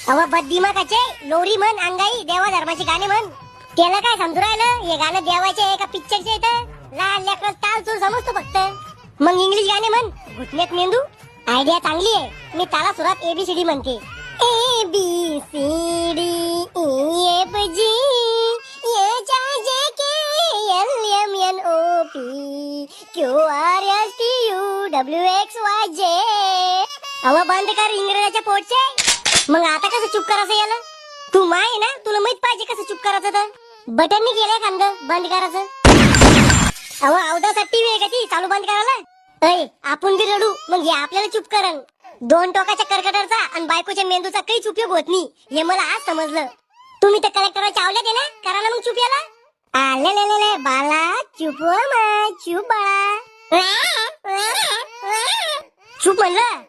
अव बद्दिमाकाचे लोरी म्हण अंगाई देवा धर्माचे गाणे म्हण. त्याला काय समजू राहिलं हे गाणं देवाचे आहे का पिक्चरचे येतं. लहान लेकरं ताल चूर समजतो फक्त. मग इंग्लिश गाणे म्हण घुटण्यात मेंदू. आयडिया चांगली आहे. मी ताला सुरात एबीसीडी म्हणते. A B C D E F G H I J K L M N O P Q R S T U W X Y Z. अव बंद कर इंग्रजाच्या पोटचे. मग आता कसं चुप करायचं याला. तू माय ना तुला माहित पाहिजे कसं चुप करायचं. तर बटननी केलंय खांद बंद करायचं. अव अवदासा टीव्ही आहे का ती चालू बंद करायला. अय आपण बी रडू मग हे आपल्याला चुप करन. दोन टोकाच्या कर्कटाचा आणि बायकोच्या मेंदूचा काहीच उपयोग होत नाही हे मला आज समजलं. तुम्ही तर कलेक्टरला चावल्यात आहे ना करा ना मग चुप याला. आले बाला चुप चुप बाळा. चुप म्हणलं.